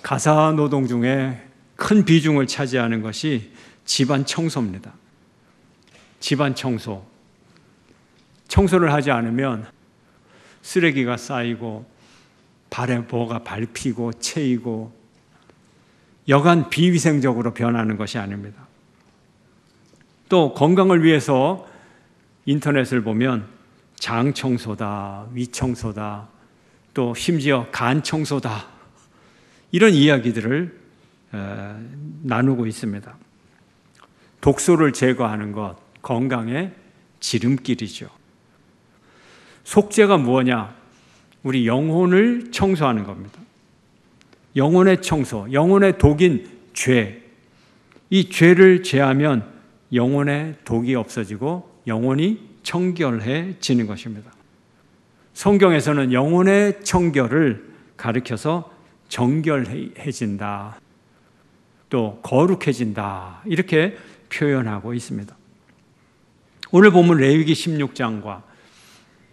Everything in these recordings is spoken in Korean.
가사 노동 중에 큰 비중을 차지하는 것이 집안 청소입니다. 집안 청소. 청소를 하지 않으면 쓰레기가 쌓이고 발에 뭐가 밟히고 채이고 여간 비위생적으로 변하는 것이 아닙니다. 또 건강을 위해서 인터넷을 보면 장 청소다, 위 청소다, 또 심지어 간 청소다, 이런 이야기들을 나누고 있습니다. 독소를 제거하는 것, 건강의 지름길이죠. 속죄가 무엇냐? 우리 영혼을 청소하는 겁니다. 영혼의 청소, 영혼의 독인 죄. 이 죄를 제하면 영혼의 독이 없어지고 영혼이 청결해지는 것입니다. 성경에서는 영혼의 청결을 가리켜서 정결해진다, 또 거룩해진다, 이렇게 표현하고 있습니다. 오늘 본문 레위기 16장과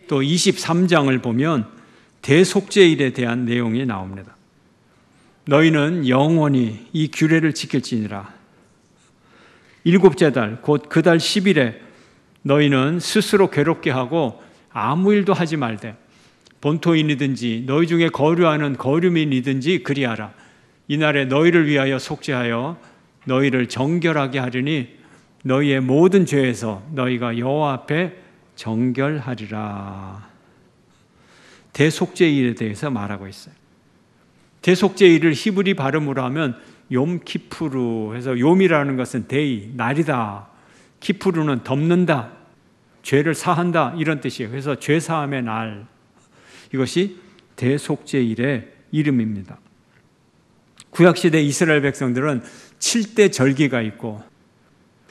또 23장을 보면 대속죄일에 대한 내용이 나옵니다. 너희는 영원히 이 규례를 지킬지니라. 일곱째 달, 곧 그 달 10일에 너희는 스스로 괴롭게 하고 아무 일도 하지 말되 본토인이든지 너희 중에 거류하는 거류민이든지 그리하라. 이날에 너희를 위하여 속죄하여 너희를 정결하게 하리니 너희의 모든 죄에서 너희가 여호와 앞에 정결하리라. 대속죄일에 대해서 말하고 있어요. 대속죄일을 히브리 발음으로 하면 욤키푸르 해서, 욤이라는 것은 데이, 날이다. 키푸르는 덮는다, 죄를 사한다, 이런 뜻이에요. 그래서 죄사함의 날, 이것이 대속죄일의 이름입니다. 구약시대 이스라엘 백성들은 7대 절기가 있고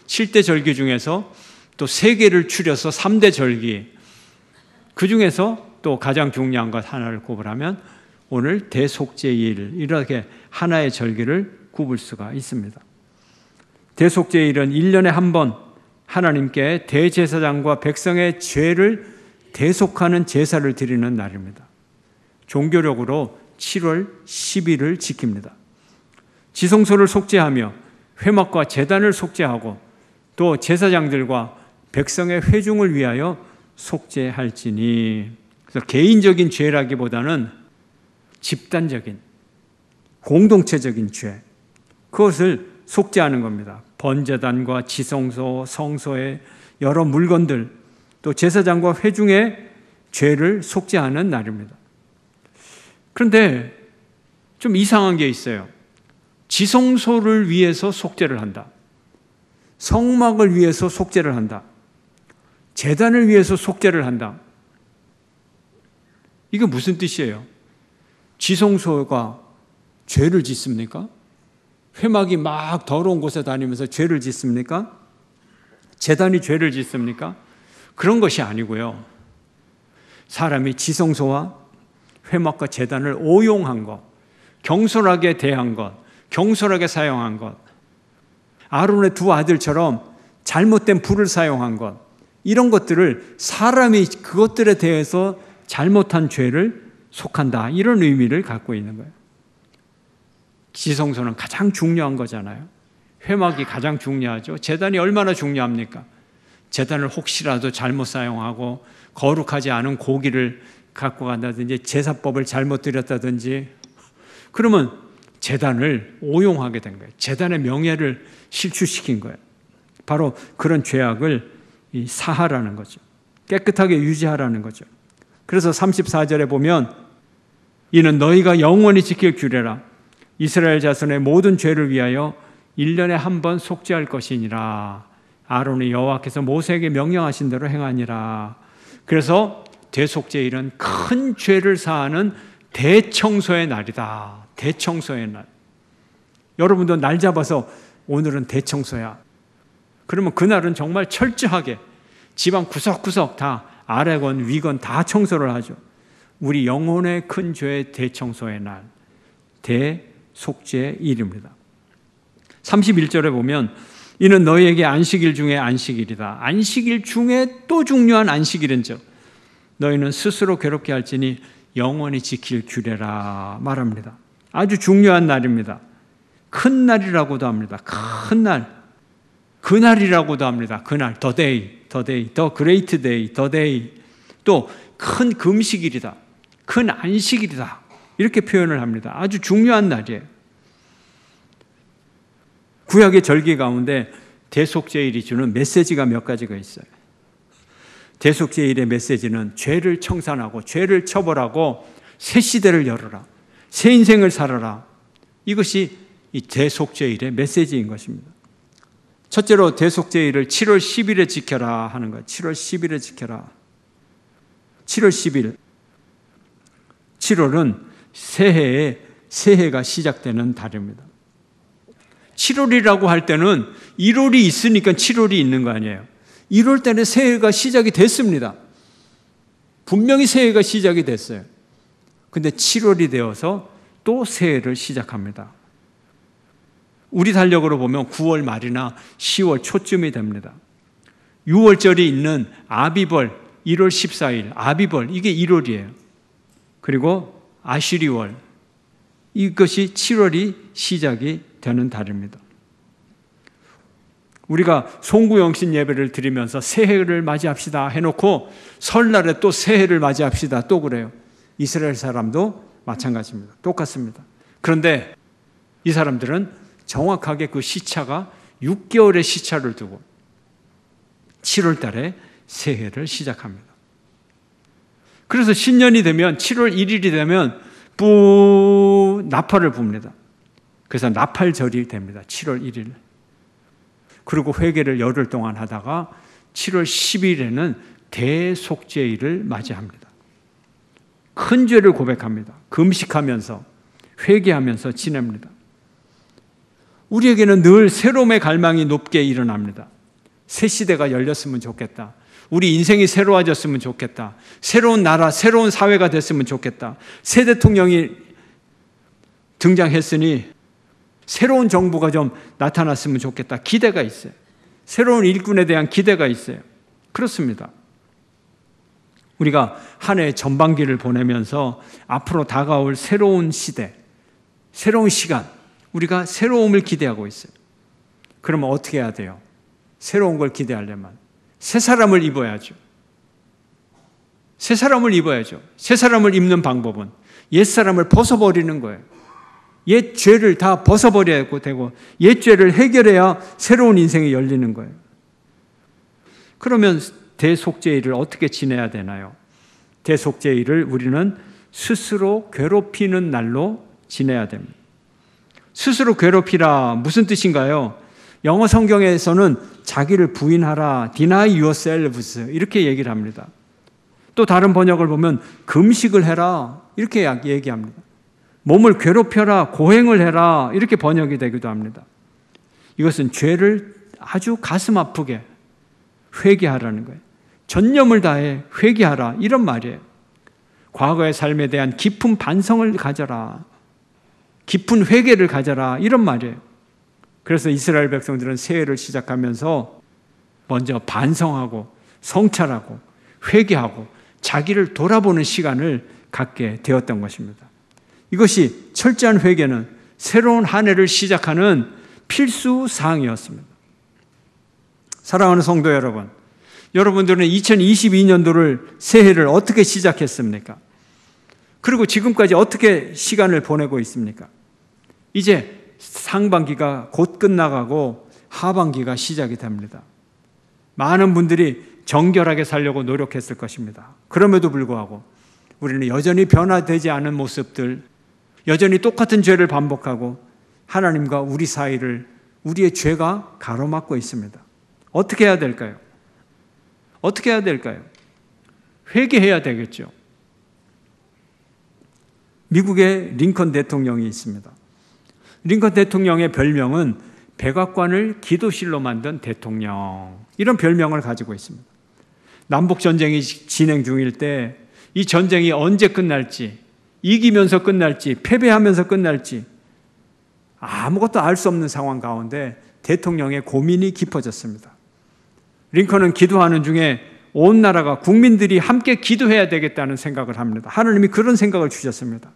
7대 절기 중에서 또 3개를 추려서 3대 절기, 그 중에서 또 가장 중요한 것 하나를 꼽으라면 오늘 대속죄일, 이렇게 하나의 절기를 꼽을 수가 있습니다. 대속죄일은 1년에 한 번 하나님께 대제사장과 백성의 죄를 대속하는 제사를 드리는 날입니다. 종교력으로 7월 10일을 지킵니다. 지성소를 속죄하며 회막과 제단을 속죄하고 또 제사장들과 백성의 회중을 위하여 속죄할지니, 그래서 개인적인 죄라기보다는 집단적인, 공동체적인 죄, 그것을 속죄하는 겁니다. 번제단과 지성소, 성소의 여러 물건들, 또 제사장과 회중의 죄를 속죄하는 날입니다. 그런데 좀 이상한 게 있어요. 지성소를 위해서 속죄를 한다, 성막을 위해서 속죄를 한다, 제단을 위해서 속죄를 한다. 이게 무슨 뜻이에요? 지성소가 죄를 짓습니까? 회막이 막 더러운 곳에 다니면서 죄를 짓습니까? 제단이 죄를 짓습니까? 그런 것이 아니고요. 사람이 지성소와 회막과 제단을 오용한 것, 경솔하게 대한 것, 경솔하게 사용한 것, 아론의 두 아들처럼 잘못된 불을 사용한 것, 이런 것들을 사람이 그것들에 대해서 잘못한 죄를 속한다, 이런 의미를 갖고 있는 거예요. 지성소는 가장 중요한 거잖아요. 회막이 가장 중요하죠. 제단이 얼마나 중요합니까? 제단을 혹시라도 잘못 사용하고 거룩하지 않은 고기를 갖고 간다든지 제사법을 잘못 드렸다든지, 그러면 제단을 오용하게 된 거예요. 제단의 명예를 실추시킨 거예요. 바로 그런 죄악을 사하라는 거죠. 깨끗하게 유지하라는 거죠. 그래서 34절에 보면 이는 너희가 영원히 지킬 규례라. 이스라엘 자손의 모든 죄를 위하여 1년에 한 번 속죄할 것이니라. 아론이 여호와께서 모세에게 명령하신 대로 행하니라. 그래서 대속죄일은 큰 죄를 사하는 대청소의 날이다. 대청소의 날. 여러분도 날 잡아서 오늘은 대청소야, 그러면 그날은 정말 철저하게 집안 구석구석 다 아래건 위건 다 청소를 하죠. 우리 영혼의 큰 죄의 대청소의 날, 대속죄일입니다. 31절에 보면 이는 너희에게 안식일 중에 안식일이다. 안식일 중에 또 중요한 안식일은 즉 너희는 스스로 괴롭게 할지니 영원히 지킬 규례라 말합니다. 아주 중요한 날입니다. 큰 날이라고도 합니다. 큰 날. 그날이라고도 합니다. 그날. The day, the great day, the day. 또 큰 금식일이다. 큰 안식일이다. 이렇게 표현을 합니다. 아주 중요한 날이에요. 구약의 절기 가운데 대속죄일이 주는 메시지가 몇 가지가 있어요. 대속죄일의 메시지는 죄를 청산하고 죄를 처벌하고 새 시대를 열어라. 새 인생을 살아라. 이것이 이 대속죄일의 메시지인 것입니다. 첫째로 대속죄일을 7월 10일에 지켜라 하는 거예요. 7월 10일에 지켜라. 7월 10일. 7월은 새해가 시작되는 달입니다. 7월이라고 할 때는 1월이 있으니까 7월이 있는 거 아니에요. 1월 때는 새해가 시작이 됐습니다. 분명히 새해가 시작이 됐어요. 근데 7월이 되어서 또 새해를 시작합니다. 우리 달력으로 보면 9월 말이나 10월 초쯤이 됩니다. 6월절이 있는 아비벌 1월 14일 아비벌 이게 1월이에요. 그리고 아시리월 이것이 7월이 시작이 되는 달입니다. 우리가 송구영신 예배를 드리면서 새해를 맞이합시다 해놓고 설날에 또 새해를 맞이합시다 또 그래요. 이스라엘 사람도 마찬가지입니다. 똑같습니다. 그런데 이 사람들은 정확하게 그 시차가 6개월의 시차를 두고 7월 달에 새해를 시작합니다. 그래서 신년이 되면 7월 1일이 되면 나팔을 붑니다. 그래서 나팔절이 됩니다. 7월 1일. 그리고 회개를 열흘 동안 하다가 7월 10일에는 대속죄일을 맞이합니다. 큰 죄를 고백합니다. 금식하면서 회개하면서 지냅니다. 우리에게는 늘 새로움의 갈망이 높게 일어납니다. 새 시대가 열렸으면 좋겠다. 우리 인생이 새로워졌으면 좋겠다. 새로운 나라, 새로운 사회가 됐으면 좋겠다. 새 대통령이 등장했으니 새로운 정부가 좀 나타났으면 좋겠다. 기대가 있어요. 새로운 일꾼에 대한 기대가 있어요. 그렇습니다. 우리가 한 해 전반기를 보내면서 앞으로 다가올 새로운 시대, 새로운 시간, 우리가 새로움을 기대하고 있어요. 그러면 어떻게 해야 돼요? 새로운 걸 기대하려면 새 사람을 입어야죠. 새 사람을 입어야죠. 새 사람을 입는 방법은 옛 사람을 벗어버리는 거예요. 옛 죄를 다 벗어버려야 되고 옛 죄를 해결해야 새로운 인생이 열리는 거예요. 그러면 대속죄일을 어떻게 지내야 되나요? 대속죄일을 우리는 스스로 괴롭히는 날로 지내야 됩니다. 스스로 괴롭히라 무슨 뜻인가요? 영어 성경에서는 자기를 부인하라, deny yourselves 이렇게 얘기를 합니다. 또 다른 번역을 보면 금식을 해라 이렇게 얘기합니다. 몸을 괴롭혀라, 고행을 해라 이렇게 번역이 되기도 합니다. 이것은 죄를 아주 가슴 아프게 회개하라는 거예요. 전념을 다해 회개하라 이런 말이에요. 과거의 삶에 대한 깊은 반성을 가져라, 깊은 회개를 가져라 이런 말이에요. 그래서 이스라엘 백성들은 새해를 시작하면서 먼저 반성하고 성찰하고 회개하고 자기를 돌아보는 시간을 갖게 되었던 것입니다. 이것이 철저한 회개는 새로운 한 해를 시작하는 필수 사항이었습니다. 사랑하는 성도 여러분, 여러분들은 2022년도를 새해를 어떻게 시작했습니까? 그리고 지금까지 어떻게 시간을 보내고 있습니까? 이제 상반기가 곧 끝나가고 하반기가 시작이 됩니다. 많은 분들이 정결하게 살려고 노력했을 것입니다. 그럼에도 불구하고 우리는 여전히 변화되지 않은 모습들, 여전히 똑같은 죄를 반복하고 하나님과 우리 사이를 우리의 죄가 가로막고 있습니다. 어떻게 해야 될까요? 어떻게 해야 될까요? 회개해야 되겠죠. 미국의 링컨 대통령이 있습니다. 링컨 대통령의 별명은 백악관을 기도실로 만든 대통령, 이런 별명을 가지고 있습니다. 남북전쟁이 진행 중일 때 이 전쟁이 언제 끝날지, 이기면서 끝날지, 패배하면서 끝날지 아무것도 알 수 없는 상황 가운데 대통령의 고민이 깊어졌습니다. 링컨은 기도하는 중에 온 나라가 국민들이 함께 기도해야 되겠다는 생각을 합니다. 하나님이 그런 생각을 주셨습니다.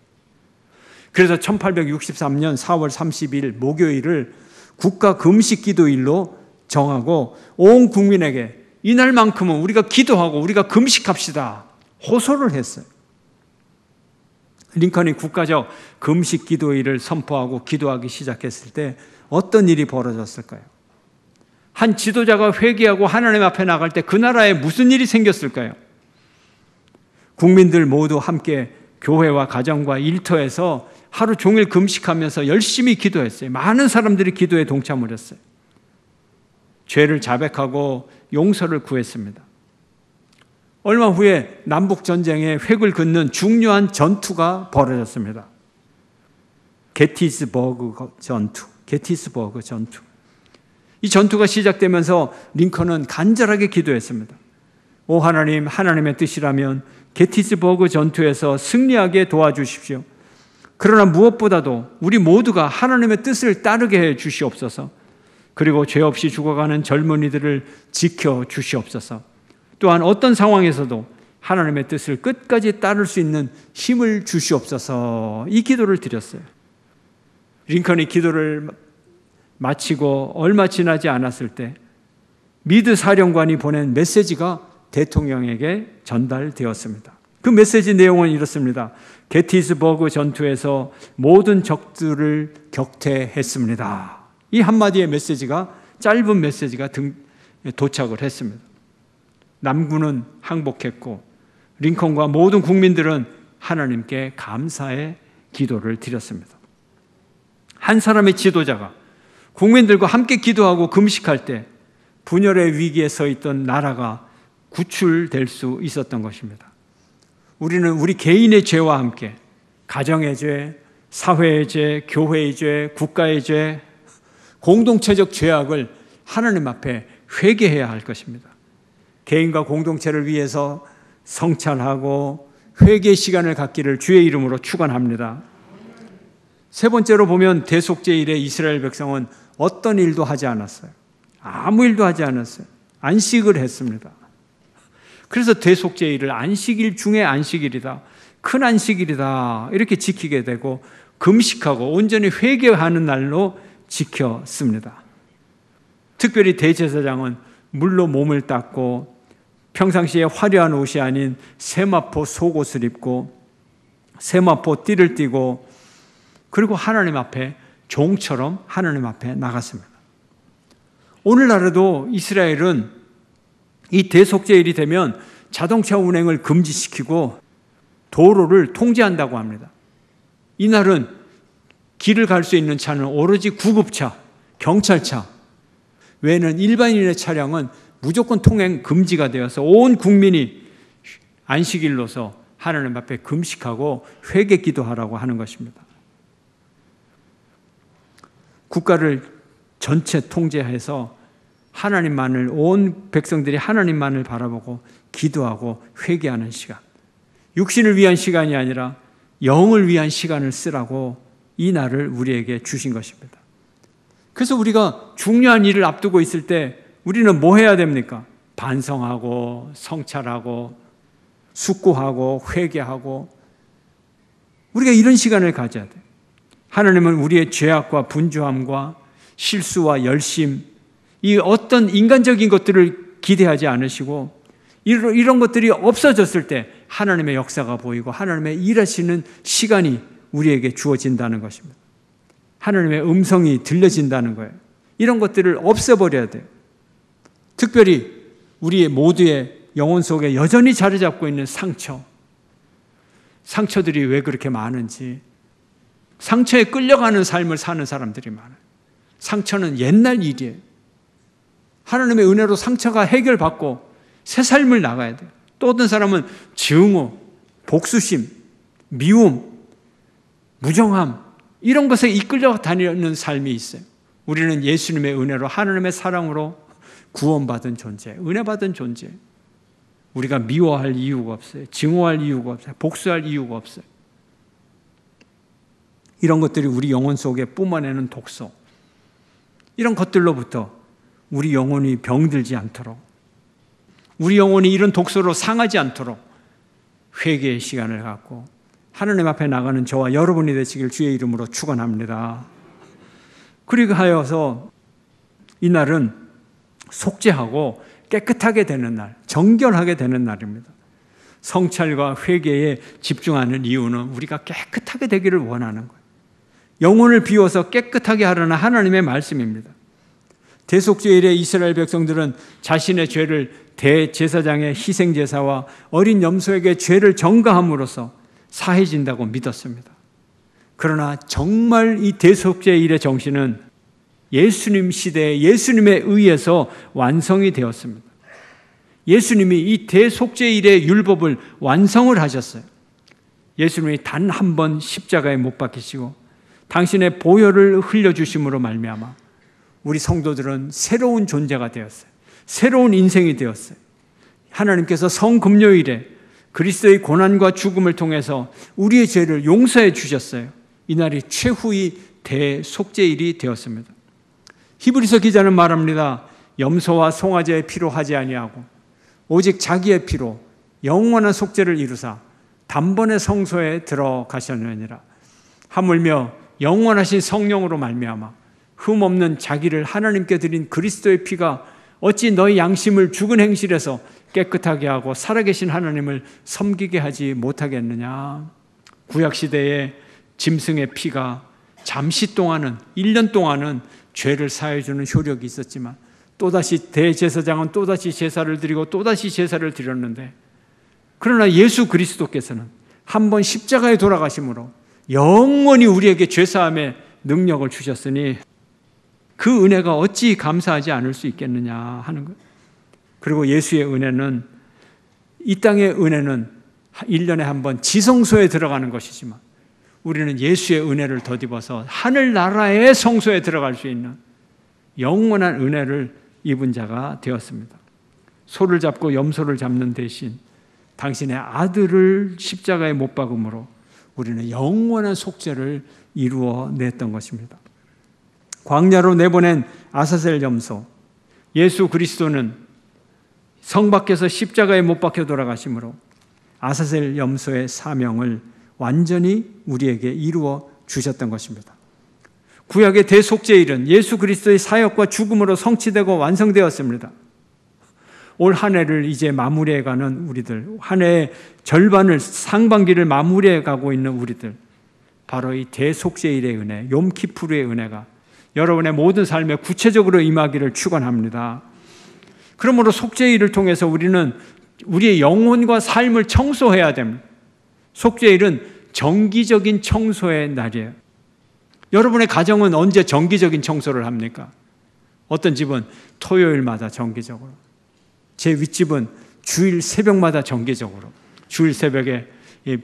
그래서 1863년 4월 30일 목요일을 국가 금식 기도일로 정하고 온 국민에게 이날만큼은 우리가 기도하고 우리가 금식합시다 호소를 했어요. 링컨이 국가적 금식 기도일을 선포하고 기도하기 시작했을 때 어떤 일이 벌어졌을까요? 한 지도자가 회개하고 하나님 앞에 나갈 때 그 나라에 무슨 일이 생겼을까요? 국민들 모두 함께 교회와 가정과 일터에서 하루 종일 금식하면서 열심히 기도했어요. 많은 사람들이 기도에 동참을 했어요. 죄를 자백하고 용서를 구했습니다. 얼마 후에 남북전쟁의 획을 긋는 중요한 전투가 벌어졌습니다. 게티스버그 전투. 이 전투가 시작되면서 링컨은 간절하게 기도했습니다. 오 하나님, 하나님의 뜻이라면 게티스버그 전투에서 승리하게 도와주십시오. 그러나 무엇보다도 우리 모두가 하나님의 뜻을 따르게 해 주시옵소서. 그리고 죄 없이 죽어가는 젊은이들을 지켜 주시옵소서. 또한 어떤 상황에서도 하나님의 뜻을 끝까지 따를 수 있는 힘을 주시옵소서. 이 기도를 드렸어요. 링컨이 기도를 마치고 얼마 지나지 않았을 때 미드 사령관이 보낸 메시지가 대통령에게 전달되었습니다. 그 메시지 내용은 이렇습니다. 게티스버그 전투에서 모든 적들을 격퇴했습니다. 이 한마디의 메시지가, 짧은 메시지가 도착을 했습니다. 남군은 항복했고 링컨과 모든 국민들은 하나님께 감사의 기도를 드렸습니다. 한 사람의 지도자가 국민들과 함께 기도하고 금식할 때 분열의 위기에 서 있던 나라가 구출될 수 있었던 것입니다. 우리는 우리 개인의 죄와 함께 가정의 죄, 사회의 죄, 교회의 죄, 국가의 죄, 공동체적 죄악을 하나님 앞에 회개해야 할 것입니다. 개인과 공동체를 위해서 성찰하고 회개 시간을 갖기를 주의 이름으로 축원합니다. 세 번째로 보면 대속죄일에 이스라엘 백성은 어떤 일도 하지 않았어요. 아무 일도 하지 않았어요. 안식을 했습니다. 그래서 대속죄일을 안식일 중에 안식일이다, 큰 안식일이다 이렇게 지키게 되고 금식하고 온전히 회개하는 날로 지켰습니다. 특별히 대제사장은 물로 몸을 닦고 평상시에 화려한 옷이 아닌 세마포 속옷을 입고 세마포 띠를 띠고 그리고 하나님 앞에 종처럼 하나님 앞에 나갔습니다. 오늘날에도 이스라엘은 이 대속죄일이 되면 자동차 운행을 금지시키고 도로를 통제한다고 합니다. 이날은 길을 갈 수 있는 차는 오로지 구급차, 경찰차 외에는 일반인의 차량은 무조건 통행 금지가 되어서 온 국민이 안식일로서 하나님 앞에 금식하고 회개 기도하라고 하는 것입니다. 국가를 전체 통제해서 하나님만을, 온 백성들이 하나님만을 바라보고 기도하고 회개하는 시간, 육신을 위한 시간이 아니라 영을 위한 시간을 쓰라고 이 날을 우리에게 주신 것입니다. 그래서 우리가 중요한 일을 앞두고 있을 때 우리는 뭐 해야 됩니까? 반성하고 성찰하고 숙고하고 회개하고 우리가 이런 시간을 가져야 돼요. 하나님은 우리의 죄악과 분주함과 실수와 열심, 이 어떤 인간적인 것들을 기대하지 않으시고 이런 것들이 없어졌을 때 하나님의 역사가 보이고 하나님의 일하시는 시간이 우리에게 주어진다는 것입니다. 하나님의 음성이 들려진다는 거예요. 이런 것들을 없애버려야 돼요. 특별히 우리 모두의 영혼 속에 여전히 자리 잡고 있는 상처들이 왜 그렇게 많은지, 상처에 끌려가는 삶을 사는 사람들이 많아요. 상처는 옛날 일이에요. 하나님의 은혜로 상처가 해결받고 새 삶을 나가야 돼요. 또 어떤 사람은 증오, 복수심, 미움, 무정함 이런 것에 이끌려 다니는 삶이 있어요. 우리는 예수님의 은혜로 하나님의 사랑으로 구원받은 존재, 은혜받은 존재. 우리가 미워할 이유가 없어요. 증오할 이유가 없어요. 복수할 이유가 없어요. 이런 것들이 우리 영혼 속에 뿜어내는 독소, 이런 것들로부터 우리 영혼이 병들지 않도록, 우리 영혼이 이런 독소로 상하지 않도록 회개의 시간을 갖고 하나님 앞에 나가는 저와 여러분이 되시길 주의 이름으로 축원합니다. 그리고 하여서 이날은 속죄하고 깨끗하게 되는 날, 정결하게 되는 날입니다. 성찰과 회개에 집중하는 이유는 우리가 깨끗하게 되기를 원하는 거예요. 영혼을 비워서 깨끗하게 하라는 하나님의 말씀입니다. 대속죄일에 이스라엘 백성들은 자신의 죄를 대제사장의 희생제사와 어린 염소에게 죄를 전가함으로써 사해진다고 믿었습니다. 그러나 정말 이 대속죄일의 정신은 예수님 시대에 예수님에 의해서 완성이 되었습니다. 예수님이 이 대속죄일의 율법을 완성을 하셨어요. 예수님이 단 한 번 십자가에 못 박히시고 당신의 보혈을 흘려주심으로 말미암아 우리 성도들은 새로운 존재가 되었어요. 새로운 인생이 되었어요. 하나님께서 성금요일에 그리스도의 고난과 죽음을 통해서 우리의 죄를 용서해 주셨어요. 이날이 최후의 대속죄일이 되었습니다. 히브리서 기자는 말합니다. 염소와 송아지의 피로 하지 아니하고 오직 자기의 피로 영원한 속죄를 이루사 단번에 성소에 들어가셨느니라. 하물며 영원하신 성령으로 말미암아 흠없는 자기를 하나님께 드린 그리스도의 피가 어찌 너희 양심을 죽은 행실에서 깨끗하게 하고 살아계신 하나님을 섬기게 하지 못하겠느냐. 구약시대에 짐승의 피가 잠시 동안은 1년 동안은 죄를 사해주는 효력이 있었지만 또다시 대제사장은 또다시 제사를 드리고 또다시 제사를 드렸는데, 그러나 예수 그리스도께서는 한 번 십자가에 돌아가심으로 영원히 우리에게 죄사함의 능력을 주셨으니 그 은혜가 어찌 감사하지 않을 수 있겠느냐 하는 것. 그리고 예수의 은혜는, 이 땅의 은혜는 1년에 한 번 지성소에 들어가는 것이지만 우리는 예수의 은혜를 덧입어서 하늘나라의 성소에 들어갈 수 있는 영원한 은혜를 입은 자가 되었습니다. 소를 잡고 염소를 잡는 대신 당신의 아들을 십자가에 못 박음으로 우리는 영원한 속죄를 이루어냈던 것입니다. 광야로 내보낸 아사셀 염소, 예수 그리스도는 성 밖에서 십자가에 못 박혀 돌아가심으로 아사셀 염소의 사명을 완전히 우리에게 이루어 주셨던 것입니다. 구약의 대속죄일은 예수 그리스도의 사역과 죽음으로 성취되고 완성되었습니다. 올 한 해를 이제 마무리해가는 우리들, 한 해의 절반을, 상반기를 마무리해가고 있는 우리들, 바로 이 대속죄일의 은혜, 욤키푸르의 은혜가 여러분의 모든 삶에 구체적으로 임하기를 축원합니다. 그러므로 속죄일을 통해서 우리는 우리의 영혼과 삶을 청소해야 됩니다. 속죄일은 정기적인 청소의 날이에요. 여러분의 가정은 언제 정기적인 청소를 합니까? 어떤 집은 토요일마다 정기적으로, 제 윗집은 주일 새벽마다 정기적으로, 주일 새벽에 이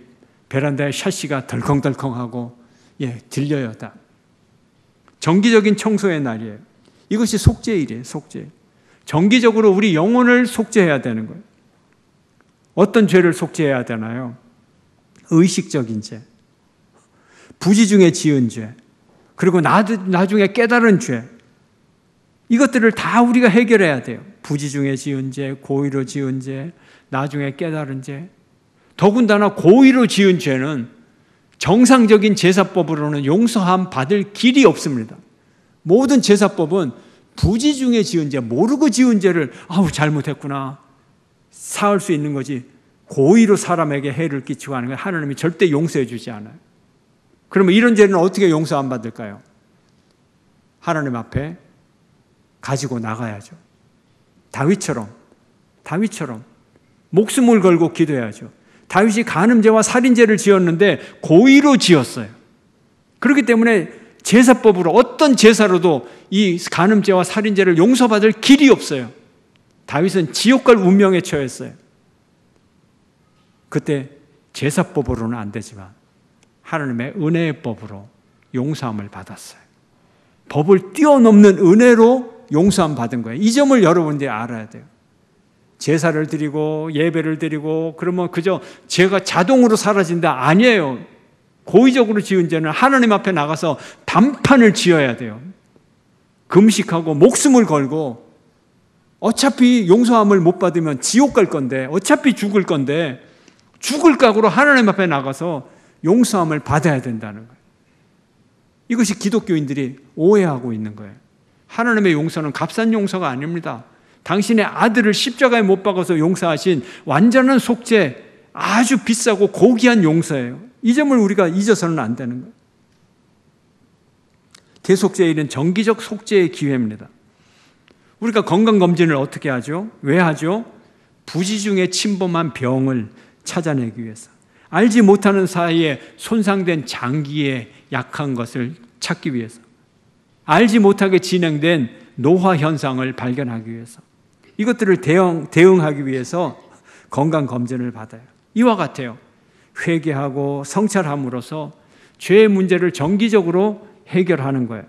베란다에 샤시가 덜컹덜컹하고 들려요. 다 정기적인 청소의 날이에요. 이것이 속죄일이에요. 속죄. 정기적으로 우리 영혼을 속죄해야 되는 거예요. 어떤 죄를 속죄해야 되나요? 의식적인 죄, 부지 중에 지은 죄, 그리고 나중에 깨달은 죄, 이것들을 다 우리가 해결해야 돼요. 부지 중에 지은 죄, 고의로 지은 죄, 나중에 깨달은 죄. 더군다나 고의로 지은 죄는 정상적인 제사법으로는 용서함 받을 길이 없습니다. 모든 제사법은 부지 중에 지은 죄, 모르고 지은 죄를 잘못했구나 사할 수 있는 거지, 고의로 사람에게 해를 끼치고 하는 건 하나님이 절대 용서해 주지 않아요. 그러면 이런 죄는 어떻게 용서 안 받을까요? 하나님 앞에 가지고 나가야죠. 다윗처럼 목숨을 걸고 기도해야죠. 다윗이 간음죄와 살인죄를 지었는데 고의로 지었어요. 그렇기 때문에 제사법으로 어떤 제사로도 이 간음죄와 살인죄를 용서받을 길이 없어요. 다윗은 지옥 갈 운명에 처했어요. 그때 제사법으로는 안 되지만 하나님의 은혜의 법으로 용서함을 받았어요. 법을 뛰어넘는 은혜로 용서함 받은 거예요. 이 점을 여러분들이 알아야 돼요. 제사를 드리고 예배를 드리고 그러면 그저 죄가 자동으로 사라진다? 아니에요. 고의적으로 지은 죄는 하나님 앞에 나가서 단판을 지어야 돼요. 금식하고 목숨을 걸고, 어차피 용서함을 못 받으면 지옥 갈 건데, 어차피 죽을 건데, 죽을 각오로 하나님 앞에 나가서 용서함을 받아야 된다는 거예요. 이것이 기독교인들이 오해하고 있는 거예요. 하나님의 용서는 값싼 용서가 아닙니다. 당신의 아들을 십자가에 못 박아서 용서하신 완전한 속죄, 아주 비싸고 고귀한 용서예요. 이 점을 우리가 잊어서는 안 되는 거예요. 대속죄일은 정기적 속죄의 기회입니다. 우리가 건강검진을 어떻게 하죠? 왜 하죠? 부지 중에 침범한 병을 찾아내기 위해서. 알지 못하는 사이에 손상된 장기에 약한 것을 찾기 위해서. 알지 못하게 진행된 노화 현상을 발견하기 위해서. 이것들을 대응하기 위해서 건강검진을 받아요. 이와 같아요. 회개하고 성찰함으로써 죄의 문제를 정기적으로 해결하는 거예요.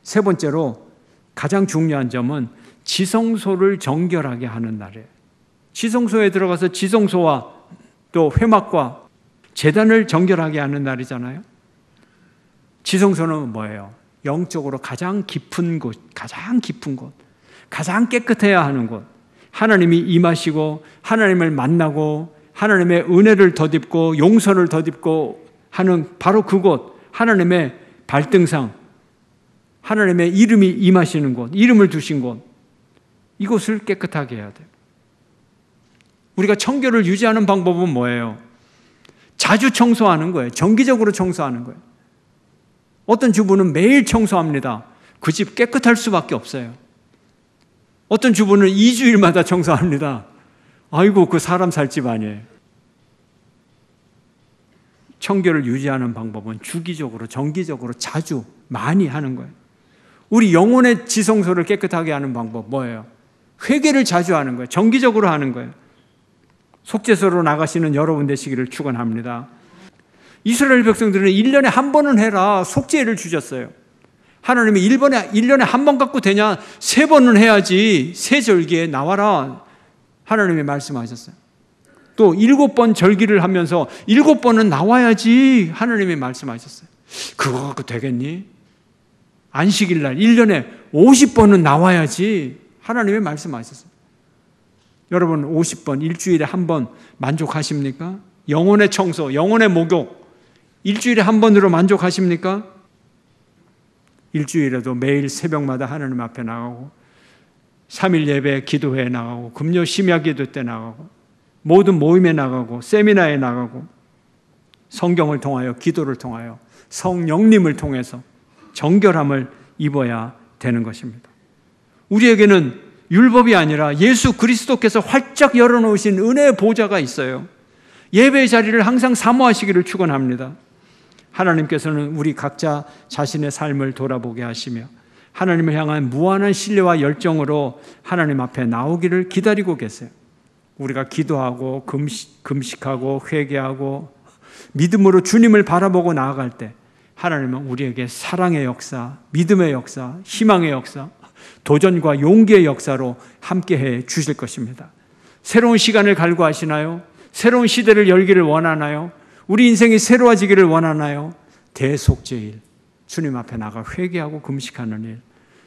세 번째로 가장 중요한 점은 지성소를 정결하게 하는 날이에요. 지성소에 들어가서 지성소와 또 회막과 제단을 정결하게 하는 날이잖아요. 지성소는 뭐예요? 영적으로 가장 깊은 곳, 가장 깊은 곳, 가장 깨끗해야 하는 곳. 하나님이 임하시고 하나님을 만나고 하나님의 은혜를 덧입고 용서를 덧입고 하는 바로 그곳, 하나님의 발등상, 하나님의 이름이 임하시는 곳, 이름을 두신 곳, 이곳을 깨끗하게 해야 돼요. 우리가 청결을 유지하는 방법은 뭐예요? 자주 청소하는 거예요. 정기적으로 청소하는 거예요. 어떤 주부는 매일 청소합니다. 그 집 깨끗할 수밖에 없어요. 어떤 주부는 2주일마다 청소합니다. 아이고, 그 사람 살 집 아니에요. 청결을 유지하는 방법은 주기적으로, 정기적으로, 자주, 많이 하는 거예요. 우리 영혼의 지성소를 깨끗하게 하는 방법 뭐예요? 회개를 자주 하는 거예요. 정기적으로 하는 거예요. 속죄소로 나가시는 여러분 되시기를 축원합니다. 이스라엘 백성들은 1년에 한 번은 해라 속죄를 주셨어요. 하나님이 1년에 한 번 갖고 되냐? 3번은 해야지. 새 절기에 나와라. 하나님이 말씀하셨어요. 또 7번 절기를 하면서 7번은 나와야지. 하나님이 말씀하셨어요. 그거 갖고 되겠니? 안식일 날 1년에 50번은 나와야지. 하나님이 말씀하셨어요. 여러분 50번, 일주일에 한 번 만족하십니까? 영혼의 청소, 영혼의 목욕 일주일에 한 번으로 만족하십니까? 일주일에도 매일 새벽마다 하나님 앞에 나가고 3일 예배 기도회에 나가고 금요 심야 기도 때 나가고 모든 모임에 나가고 세미나에 나가고 성경을 통하여 기도를 통하여 성령님을 통해서 정결함을 입어야 되는 것입니다. 우리에게는 율법이 아니라 예수 그리스도께서 활짝 열어놓으신 은혜의 보좌가 있어요. 예배의 자리를 항상 사모하시기를 축원합니다. 하나님께서는 우리 각자 자신의 삶을 돌아보게 하시며 하나님을 향한 무한한 신뢰와 열정으로 하나님 앞에 나오기를 기다리고 계세요. 우리가 기도하고 금식하고 회개하고 믿음으로 주님을 바라보고 나아갈 때 하나님은 우리에게 사랑의 역사, 믿음의 역사, 희망의 역사, 도전과 용기의 역사로 함께해 주실 것입니다. 새로운 시간을 갈구하시나요? 새로운 시대를 열기를 원하나요? 우리 인생이 새로워지기를 원하나요? 대속죄일, 주님 앞에 나가 회개하고 금식하는 일,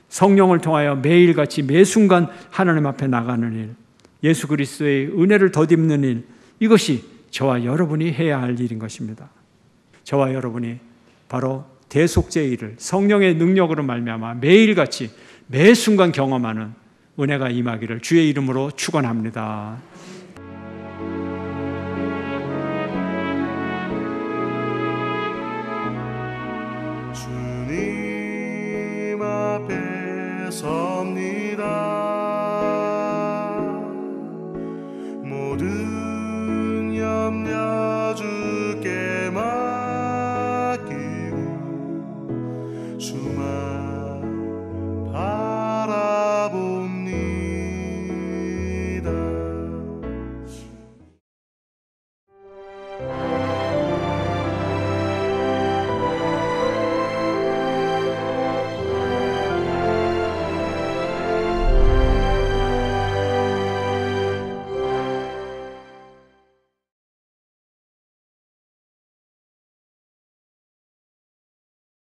성령을 통하여 매일같이 매 순간 하나님 앞에 나가는 일, 예수 그리스도의 은혜를 덧입는 일, 이것이 저와 여러분이 해야 할 일인 것입니다. 저와 여러분이 바로 대속죄일을 성령의 능력으로 말미암아 매일같이 매 순간 경험하는 은혜가 임하기를 주의 이름으로 축원합니다. 주님 앞에 섭니다.